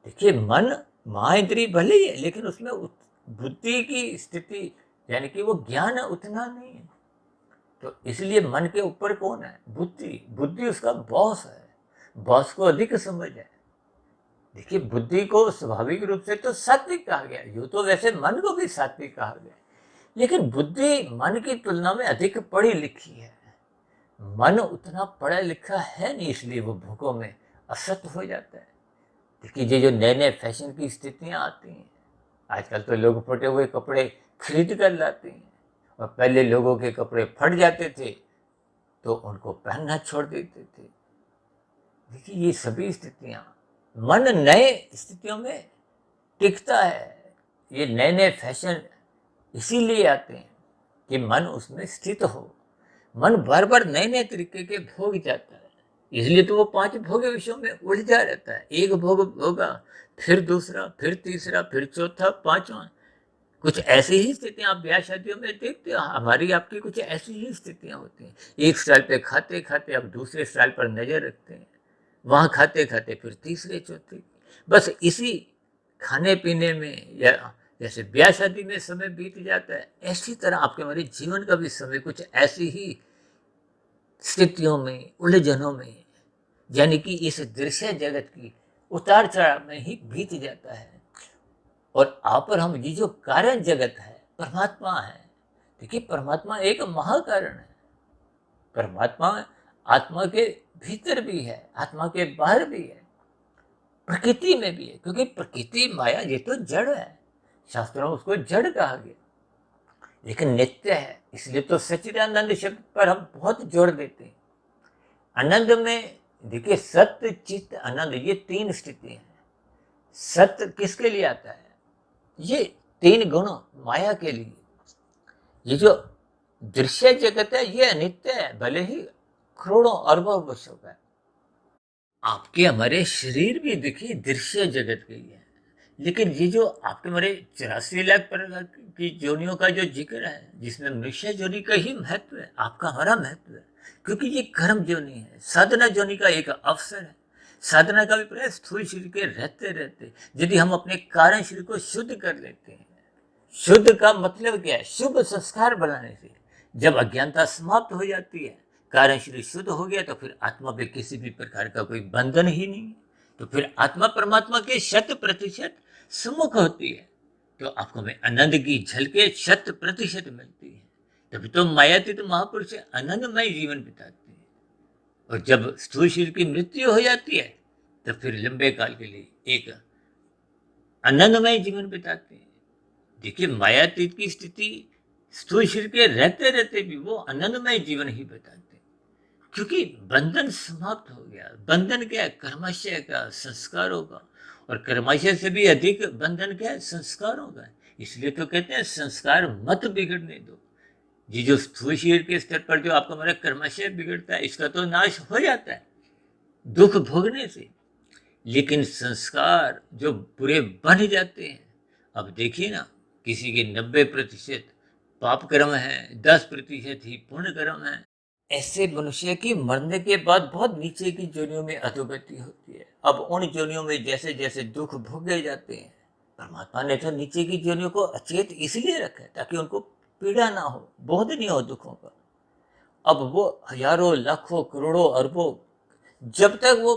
देखिए मन महाइंद्रिय भले ही है, लेकिन उसमें बुद्धि की स्थिति यानी कि वो ज्ञान उतना नहीं है। तो इसलिए मन के ऊपर कौन है, बुद्धि, बुद्धि उसका बॉस है, बॉस को अधिक समझ है। देखिए बुद्धि को स्वाभाविक रूप से तो सात्विक कहा गया, यूं तो वैसे मन को भी सात्विक कहा गया, लेकिन बुद्धि मन की तुलना में अधिक पढ़ी लिखी है। मन उतना पढ़ा लिखा है नहीं, इसलिए वो भूखों में असत हो जाता है। देखिए ये जो नए नए फैशन की स्थितियां आती हैं, आजकल तो लोग फटे हुए कपड़े खरीद कर लाते हैं, और पहले लोगों के कपड़े फट जाते थे तो उनको पहनना छोड़ देते थे। देखिए ये सभी स्थितियां, मन नए स्थितियों में टिकता है। ये नए नए फैशन इसीलिए आते हैं कि मन उसमें स्थित हो। मन बार बार नए नए तरीके के भोग जाता है, इसलिए तो वो 5 भोग विषयों में उलझा रहता है। एक भोग होगा, फिर दूसरा, फिर तीसरा, फिर चौथा, पांचवा। कुछ ऐसी ही स्थितियां आप ब्याह शादियों में देखते हो, हमारी आपकी कुछ ऐसी ही स्थितियां होती हैं। एक स्टाइल पे खाते खाते अब दूसरे स्टाइल पर नजर रखते हैं, वहां खाते खाते फिर तीसरे चौथे। बस इसी खाने पीने में या जैसे ब्याह शादी में समय बीत जाता है, ऐसी तरह आपके हमारे जीवन का भी समय कुछ ऐसी ही स्थितियों में, उलझनों में, यानी कि इस दृश्य जगत की उतार चढ़ाव में ही बीत जाता है। और आप और हम, ये जो कारण जगत है, परमात्मा है। देखिए, परमात्मा एक महाकारण है। परमात्मा आत्मा के भीतर भी है, आत्मा के बाहर भी है, प्रकृति में भी है। क्योंकि प्रकृति माया ये तो जड़ है, शास्त्रों में उसको जड़ कहा गया, लेकिन नित्य है। इसलिए तो सच्चिदानंद शब्द पर हम बहुत जोर देते हैं। आनंद में देखिए, सत्य चित्त आनंद, ये 3 स्थिति हैं। सत्य किसके लिए आता है? ये 3 गुण माया के लिए। ये जो दृश्य जगत है ये अनित्य है, भले ही करोड़ों अरबों वर्षों का है। आपके हमारे शरीर भी देखिए दृश्य जगत के ही है, लेकिन ये जो आपके हमारे 84 लाख प्रकार की जोनियों का जो जिक्र है, जिसमें मनुष्य जोनि का ही महत्व है, आपका हमारा महत्व है। क्योंकि ये कर्म जोनि है, साधना जोनि का एक अवसर है। साधना का भी प्रयास स्थूल शरीर के रहते रहते यदि हम अपने कारण शरीर को शुद्ध कर लेते हैं। शुद्ध का मतलब क्या है? शुभ संस्कार बनाने से। जब अज्ञानता समाप्त हो जाती है, कारण शरीर शुद्ध हो गया, तो फिर आत्मा पे किसी भी प्रकार का कोई बंधन ही नहीं है। तो फिर आत्मा परमात्मा के 100% सम्मुख होती है। तो आपको में आनंद की झलके 100% मिलती है। तभी तो मायातीत महापुरुष आनंदमय जीवन बिताते हैं। और जब स्थूल शरीर की मृत्यु हो जाती है, तो फिर लंबे काल के लिए एक आनंदमय जीवन बिताते हैं। देखिए, मायातीत की स्थिति स्थूल शरीर के रहते रहते भी वो आनंदमय जीवन ही बिताते, क्योंकि बंधन समाप्त हो गया। बंधन क्या है? कर्माशय का, संस्कारों का। और कर्माशय से भी अधिक बंधन क्या है? संस्कारों का। इसलिए तो कहते हैं संस्कार मत बिगड़ने दो। ये जो स्थूल शरीर के स्तर पर जो आपका हमारा कर्माशय बिगड़ता है, इसका तो नाश हो जाता है दुख भोगने से, लेकिन संस्कार जो बुरे बन जाते हैं। अब देखिए ना, किसी के 90% पाप कर्म है, 10% ही पुण्य कर्म है। ऐसे मनुष्य की मरने के बाद बहुत नीचे की जोनियों में अधोगति होती है। अब उन जोनियों में जैसे जैसे दुख भोगे जाते हैं, परमात्मा ने तो नीचे की जोनियों को अचेत इसलिए रखा है ताकि उनको पीड़ा ना हो, बोझ नहीं हो दुखों का। अब वो हजारों, लाखों, करोड़ों, अरबों, जब तक वो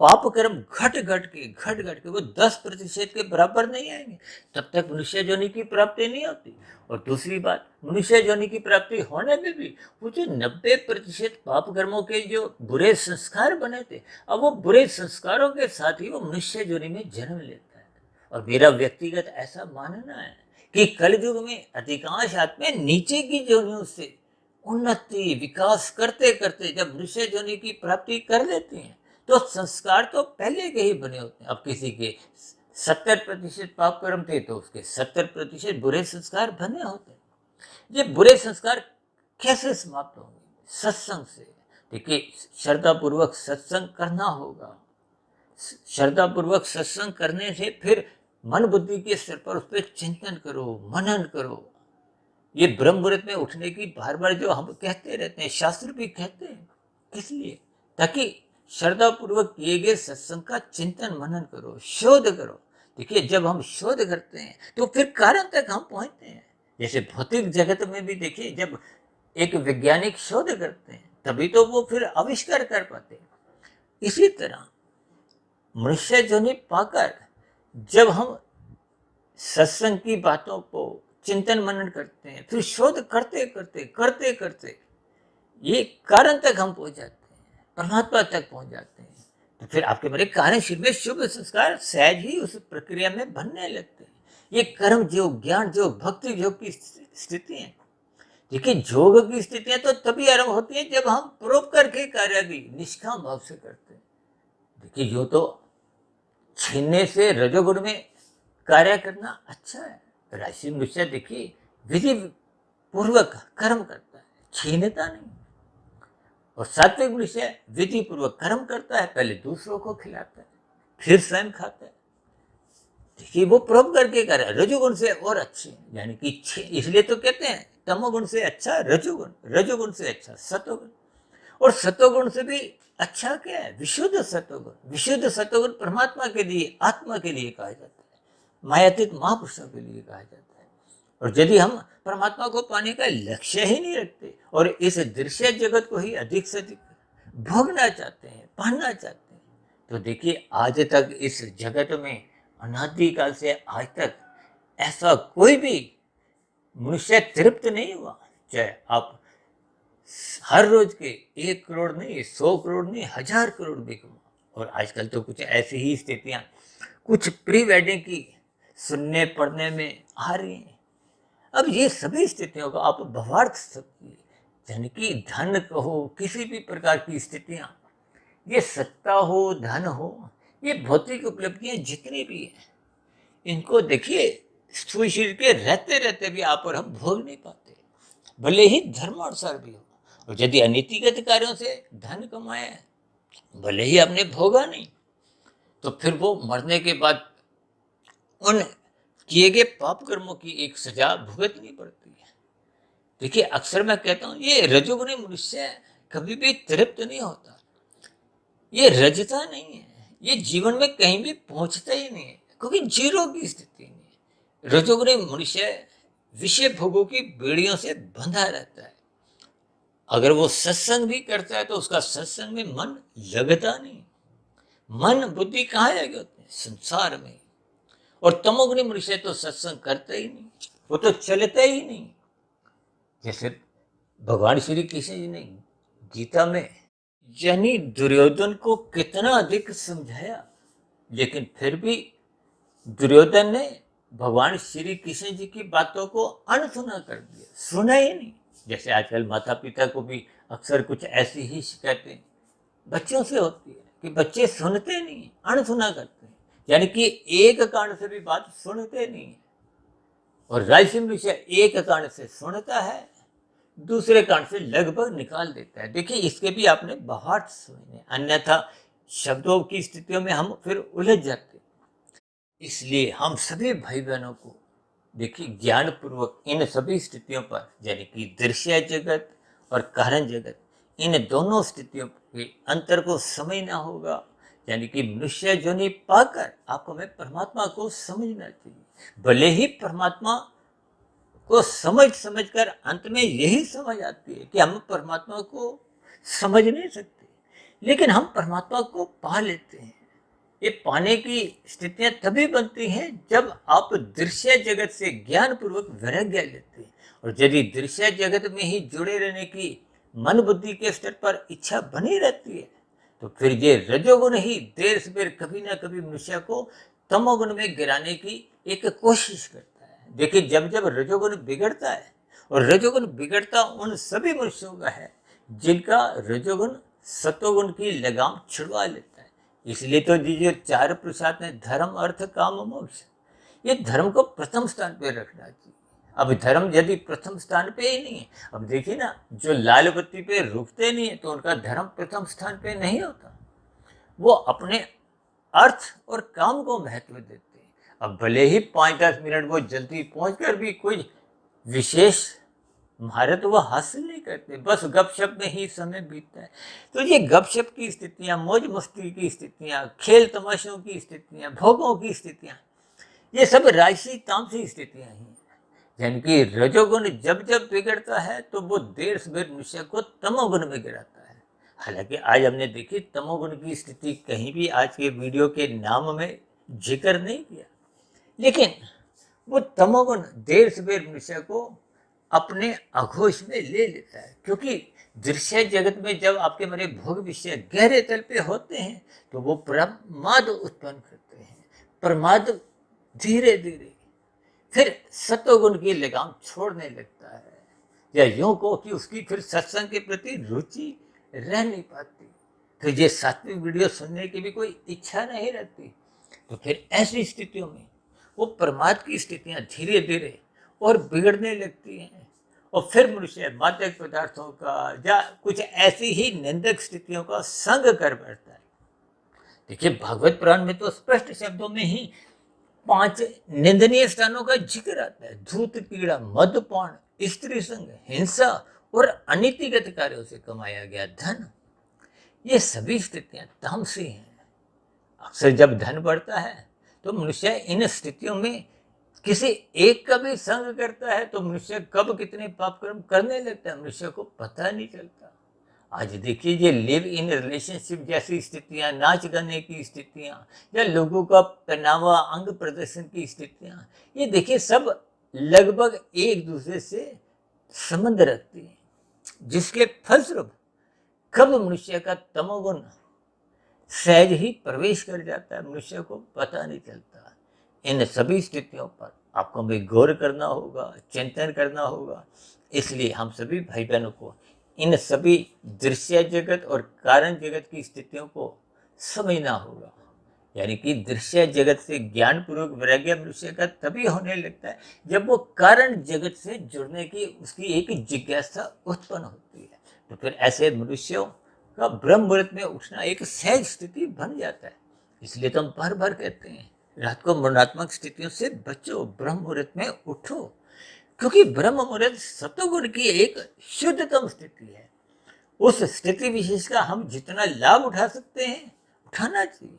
पाप कर्म घट घट के वो 10% के बराबर नहीं आएंगे, तब तक मनुष्य जोनि की प्राप्ति नहीं होती। और दूसरी बात, मनुष्य जोनि की प्राप्ति होने में भी वो जो 90% पाप कर्मों के जो बुरे संस्कार बने थे, अब वो बुरे संस्कारों के साथ ही वो मनुष्य जोनि में जन्म लेता है। और मेरा व्यक्तिगत ऐसा मानना है कि कलयुग में अधिकांश आत्मा नीचे की जोनियों से उन्नति विकास करते करते जब मनुष्य जोनि की प्राप्ति कर लेते हैं, तो संस्कार तो पहले के ही बने होते हैं। अब किसी के 70% पाप कर्म थे, तो उसके 70% बुरे संस्कार बने होते हैं। ये बुरे संस्कार कैसे समाप्त होंगे? सत्संग से। देखिए, श्रद्धा पूर्वक सत्संग करना होगा। श्रद्धा पूर्वक सत्संग करने से फिर मन बुद्धि के स्तर पर उस पर चिंतन करो, मनन करो। ये ब्रह्म मुहूर्त में उठने की बार बार जो हम कहते रहते हैं, शास्त्र भी कहते हैं, किस लिए? ताकि श्रद्धा पूर्वक किए गए सत्संग का चिंतन मनन करो, शोध करो। देखिए, जब हम शोध करते हैं तो फिर कारण तक हम पहुंचते हैं। जैसे भौतिक जगत में भी देखिए, जब एक वैज्ञानिक शोध करते हैं तभी तो वो फिर आविष्कार कर पाते हैं। इसी तरह मनुष्य जोनि पाकर जब हम सत्संग की बातों को चिंतन मनन करते हैं, फिर शोध करते करते करते करते ये कारण तक हम पहुंच जाते हैं, परमात्मा तक पहुंच जाते हैं। तो फिर आपके मेरे कारण शरीर में शुभ संस्कार सहज ही उस प्रक्रिया में बनने लगते हैं। ये कर्म योग, ज्ञान योग, भक्ति योग की स्थिति है। देखिए, योग की स्थितियां तो तभी आरंभ होती है जब हम परोपकार के कार्य भी निष्काम भाव से करते हैं। देखिए, जो तो छीनने से रजोगुण में कार्य करना अच्छा है। राशि मनुष्य देखिए विधि पूर्वक कर्म करता है, छीनता नहीं। और सात्विक मनुष्य विधि पूर्वक कर्म करता है, पहले दूसरों को खिलाता है, फिर स्वयं खाता है। देखिए वो परोपकार के कर रहा है, रजोगुण से और अच्छे, यानी कि इसलिए तो कहते हैं तमोगुण से अच्छा रजोगुण, रजोगुण से अच्छा सतोगुण, और सतोगुण से भी अच्छा क्या है, विशुद्ध सतोगुण। विशुद्ध सतोगुण परमात्मा के लिए, आत्मा के लिए कहा जाता है, मायातीत महापुरुषों के लिए कहा जाता है। और यदि हम परमात्मा को पाने का लक्ष्य ही नहीं रखते और इस दृश्य जगत को ही अधिक से अधिक भोगना चाहते हैं, पाना चाहते हैं, तो देखिए आज तक इस जगत में अनादिकाल से आज तक ऐसा कोई भी मनुष्य तृप्त नहीं हुआ। चाहे आप हर रोज के 1 करोड़ नहीं, 100 करोड़ नहीं, 1000 करोड़ भी कमाओ। और आजकल तो कुछ ऐसी ही स्थितियां कुछ प्री वेडिंग की सुनने पढ़ने में आ रही हैं। अब ये सभी स्थितियों का आप भावार्थ सकती, यानी कि धन कहो, किसी भी प्रकार की स्थितियां, ये सत्ता हो, धन हो, ये भौतिक उपलब्धियां जितनी भी हैं, इनको देखिए स्थूल शरीर के रहते रहते भी आप और हम भोग नहीं पाते, भले ही धर्मानुसार भी हो। और यदि अनीतिगत कार्यों से धन कमाए, भले ही आपने भोगा नहीं, तो फिर वो मरने के बाद उन किए गए पाप कर्मों की एक सजा भुगतनी पड़ती है। देखिए अक्सर मैं कहता हूँ ये रजोगुणी मनुष्य कभी भी तृप्त नहीं होता, ये रजता नहीं है, ये जीवन में कहीं भी पहुंचता ही नहीं है, क्योंकि जीरो की स्थिति नहीं है। रजोगुणी मनुष्य विषय भोगों की बेड़ियों से बंधा रहता है। अगर वो सत्संग भी करता है तो उसका सत्संग में मन लगता नहीं, मन बुद्धि कहाँ लगे होते हैं, संसार में। और तमोगुणी मनुष्य तो सत्संग करता ही नहीं, वो तो चलता ही नहीं। जैसे भगवान श्री कृष्ण जी ने गीता में यानी दुर्योधन को कितना अधिक समझाया, लेकिन फिर भी दुर्योधन ने भगवान श्री कृष्ण जी की बातों को अनसुना कर दिया, सुना ही नहीं। जैसे आजकल माता पिता को भी अक्सर कुछ ऐसी ही शिकायतें बच्चों से होती है कि बच्चे सुनते नहीं, अनसुना करते हैं, यानी कि एक कान से भी बात सुनते नहीं है। और राजसी मनुष्य एक कान से सुनता है, दूसरे कान से लगभग निकाल देता है। देखिए इसके भी आपने भावार्थ समझने, अन्यथा शब्दों की स्थितियों में हम फिर उलझ जाते। इसलिए हम सभी भाई बहनों को देखिए ज्ञान पूर्वक इन सभी स्थितियों पर, यानी कि दृश्य जगत और कारण जगत, इन दोनों स्थितियों के अंतर को समझना होगा। यानी कि मनुष्य जोनि पाकर आपको हमें परमात्मा को समझना चाहिए। भले ही परमात्मा को समझ कर अंत में यही समझ आती है कि हम परमात्मा को समझ नहीं सकते, लेकिन हम परमात्मा को पा लेते हैं। ये पाने की स्थितियां तभी बनती हैं जब आप दृश्य जगत से ज्ञान पूर्वक वैराग्य लेते हैं। और यदि दृश्य जगत में ही जुड़े रहने की मन बुद्धि के स्तर पर इच्छा बनी रहती है, तो फिर ये रजोगुण ही देर से देर कभी ना कभी मनुष्य को तमोगुण में गिराने की एक कोशिश करता है। देखिए जब जब रजोगुण बिगड़ता है, और रजोगुण बिगड़ता उन सभी मनुष्यों का है जिनका रजोगुण सतोगुण की लगाम छुड़वा लेता है। इसलिए तो जी जो 4 पुरुषार्थ ने धर्म अर्थ काम मोक्ष, ये धर्म को प्रथम स्थान पे रखना चाहिए। अब धर्म यदि प्रथम स्थान पे ही नहीं है, अब देखिए ना जो लाल बत्ती पे रुकते नहीं है तो उनका धर्म प्रथम स्थान पे नहीं होता, वो अपने अर्थ और काम को महत्व देते हैं। अब भले ही 5-10 मिनट वो जल्दी पहुंचकर भी कोई विशेष महारत वो हासिल नहीं करते, बस गपशप में ही समय बीतता है। तो ये गपशप की स्थितियां, मौज मस्ती की स्थितियां, खेल तमाशों की स्थितियां, भोगों की स्थितियां, ये सब राजसी तामसी स्थितियां ही हैं। यानी कि रजोगुण जब जब बिगड़ता है तो वो देर से देर मनुष्य को तमोगुण में गिराता है। हालांकि आज हमने देखी तमोगुण की स्थिति कहीं भी आज के वीडियो के नाम में जिक्र नहीं किया, लेकिन वो तमोगुण देर से देर मनुष्य को अपने आघोष में ले लेता है। क्योंकि दृश्य जगत में जब आपके मेरे भोग विषय गहरे तल पे होते हैं तो वो प्रमाद उत्पन्न करते हैं। प्रमाद धीरे धीरे फिर सतोगुण की लगाम छोड़ने लगता है, या यूं को कि उसकी फिर सत्संग के प्रति रुचि रह नहीं पाती, फिर ये सात्विक वीडियो सुनने की भी कोई इच्छा नहीं रहती। तो फिर ऐसी स्थितियों में वो प्रमाद की स्थितियां धीरे धीरे और बिगड़ने लगती हैं, और फिर मनुष्य मादक पदार्थों का या कुछ ऐसी ही निंदक स्थितियों का संग कर बैठता है। देखिए भागवत पुराण में तो स्पष्ट शब्दों में ही 5 निंदनीय स्थानों का जिक्र आता है। धूत पीड़ा, मदपान, स्त्री संग, हिंसा और अनीतिगत कार्यों से कमाया गया धन, ये सभी स्थितियां तामसी हैं। अक्सर जब धन बढ़ता है तो मनुष्य इन स्थितियों में किसी एक का भी संग करता है तो मनुष्य कब कितने पाप कर्म करने लगता है मनुष्य को पता नहीं चलता। आज देखिए ये लिव इन रिलेशनशिप जैसी स्थितियां, नाच गाने की स्थितियां या लोगों का पहनावा, अंग प्रदर्शन की स्थितियां, ये देखिए सब लगभग एक दूसरे से संबंध रखती हैं, जिसके फलस्वरूप कब मनुष्य का तमोगुण सहज ही प्रवेश कर जाता है मनुष्य को पता नहीं चलता। इन सभी स्थितियों पर आपको भी गौर करना होगा, चिंतन करना होगा। इसलिए हम सभी भाई बहनों को इन सभी दृश्य जगत और कारण जगत की स्थितियों को समझना होगा। यानी कि दृश्य जगत से ज्ञान पूर्वक वैराग्य मनुष्य का तभी होने लगता है जब वो कारण जगत से जुड़ने की उसकी एक जिज्ञासा उत्पन्न होती है। तो फिर ऐसे मनुष्यों का ब्रह्म मुहूर्त में उठना एक सहज स्थिति बन जाता है। इसलिए तो हम बार बार कहते हैं रात को मरणात्मक स्थितियों से बचो, ब्रह्म मुहूर्त में उठो, क्योंकि ब्रह्म मुहूर्त सतोगुण की एक शुद्धतम स्थिति है। उस स्थिति विशेष का हम जितना लाभ उठा सकते हैं उठाना चाहिए।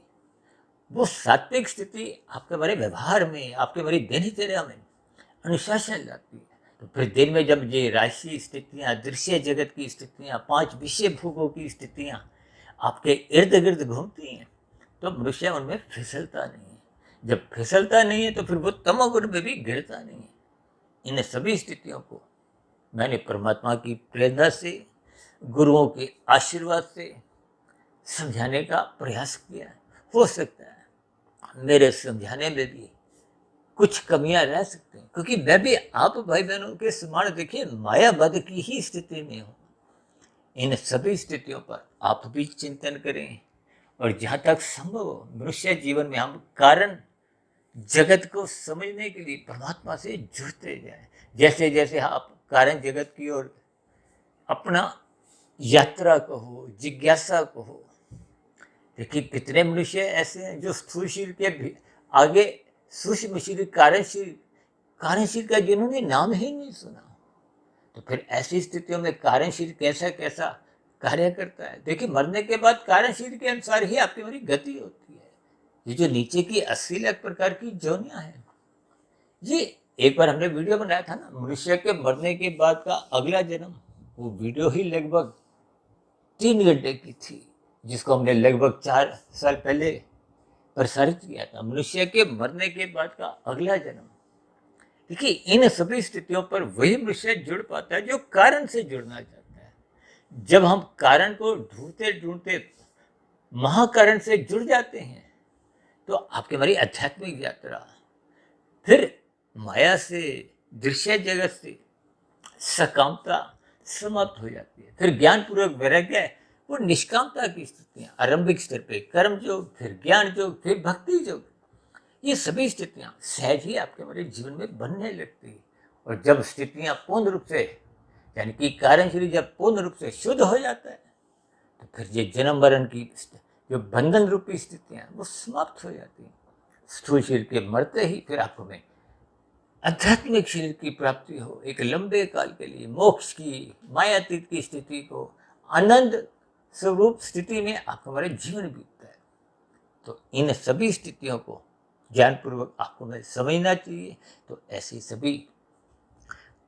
वो सात्विक स्थिति आपके हमारे व्यवहार में, आपके हमारी दिनचर्या में अनुशासन लाती है। तो फिर दिन में जब ये राशि स्थितियाँ, दृश्य जगत की स्थितियाँ, 5 विषय भोगों की स्थितियाँ आपके इर्द गिर्द घूमती हैं तो मनुष्य उनमें फिसलता नहीं है। जब फिसलता नहीं है तो फिर वो तमोगुण में भी गिरता नहीं है। इन सभी स्थितियों को मैंने परमात्मा की प्रेरणा से, गुरुओं के आशीर्वाद से समझाने का प्रयास किया। हो सकता है मेरे समझाने में भी कुछ कमियां रह सकती हैं, क्योंकि मैं भी आप भाई बहनों के समान देखिए मायावाद की ही स्थिति में हूँ। इन सभी स्थितियों पर आप भी चिंतन करें और जहाँ तक संभव हो मनुष्य जीवन में हम कारण जगत को समझने के लिए परमात्मा से जुड़ते जाएं। जैसे जैसे आप कारण जगत की ओर अपना यात्रा कहो, जिज्ञासा कहो, देखिए कितने मनुष्य ऐसे हैं जो स्थूल शरीर के भी आगे सूक्ष्म शरीर, कारण शरीर का जिन्होंने नाम ही नहीं सुना। तो फिर ऐसी स्थितियों में कारण शरीर कैसा कैसा कार्य करता है। देखिए मरने के बाद कारण शरीर के अनुसार ही आपकी हमारी गति होती है। ये जो नीचे की 80 लाख प्रकार की जोनियां हैं, ये एक बार हमने वीडियो बनाया था ना, मनुष्य के मरने के बाद का अगला जन्म, वो वीडियो ही लगभग 3 घंटे की थी, जिसको हमने लगभग 4 साल पहले प्रसारित किया था। मनुष्य के मरने के बाद का अगला जन्म। देखिए इन सभी स्थितियों पर वही मनुष्य जुड़ पाता है जो कारण से जुड़ना चाहता है। जब हम कारण को ढूंढते ढूंढते महाकारण से जुड़ जाते हैं तो आपकी हमारी आध्यात्मिक यात्रा फिर माया से, दृश्य जगत से सकामता समाप्त हो जाती है। फिर ज्ञान पूर्वक वैराग्य वो निष्कामता की स्थितियां, आरंभिक स्तर पे कर्म योग, फिर ज्ञान योग, फिर भक्ति योग, ये सभी स्थितियां सहज ही आपके हमारे जीवन में बनने लगती है। और जब स्थितियां पूर्ण रूप से, यानी कि कारण शरीर जब पूर्ण रूप से शुद्ध हो जाता है तो फिर ये जन्म मरण की जो बंधन रूपी स्थितियां वो समाप्त हो जाती हैं। स्थूल शरीर के मरते ही फिर आपको में आध्यात्मिक शरीर की प्राप्ति हो, एक लंबे काल के लिए मोक्ष की, मायातीत की स्थिति को, आनंद स्वरूप स्थिति में आपका हमारे जीवन बीतता है। तो इन सभी स्थितियों को ज्ञानपूर्वक आपको में समझना चाहिए। तो ऐसी सभी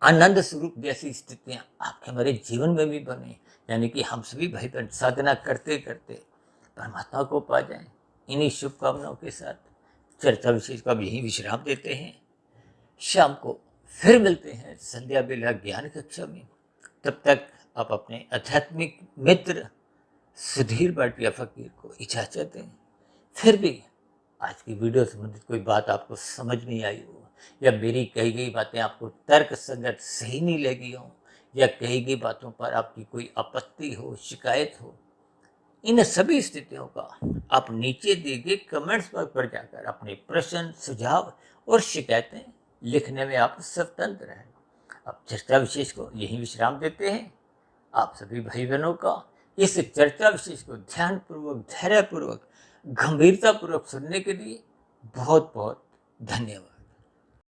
आनंद स्वरूप जैसी स्थितियां आपके हमारे जीवन में भी बने, यानी कि हम सभी भाई बहन साधना करते करते परमात्मा को पा जाएं। इन्हीं शुभकामनाओं के साथ चर्चा विशेष का भी यही विश्राम देते हैं। शाम को फिर मिलते हैं संध्या बेला ज्ञान कक्षा में। तब तक आप अपने आध्यात्मिक मित्र सुधीर भाटिया फकीर को इजाजत दें। फिर भी आज की वीडियो संबंधित कोई बात आपको समझ नहीं आई हो, या मेरी कही गई बातें आपको तर्क संगत सही नहीं लगी हो, या कही गई बातों पर आपकी कोई आपत्ति हो, शिकायत हो, इन सभी स्थितियों का आप नीचे दिए गए कमेंट्स बॉक्स पर जाकर अपने प्रश्न, सुझाव और शिकायतें लिखने में आप स्वतंत्र हैं। अब चर्चा विशेष को यही विश्राम देते हैं। आप सभी भाई बहनों का इस चर्चा विशेष को ध्यानपूर्वक, धैर्यपूर्वक, गंभीरतापूर्वक सुनने के लिए बहुत बहुत धन्यवाद।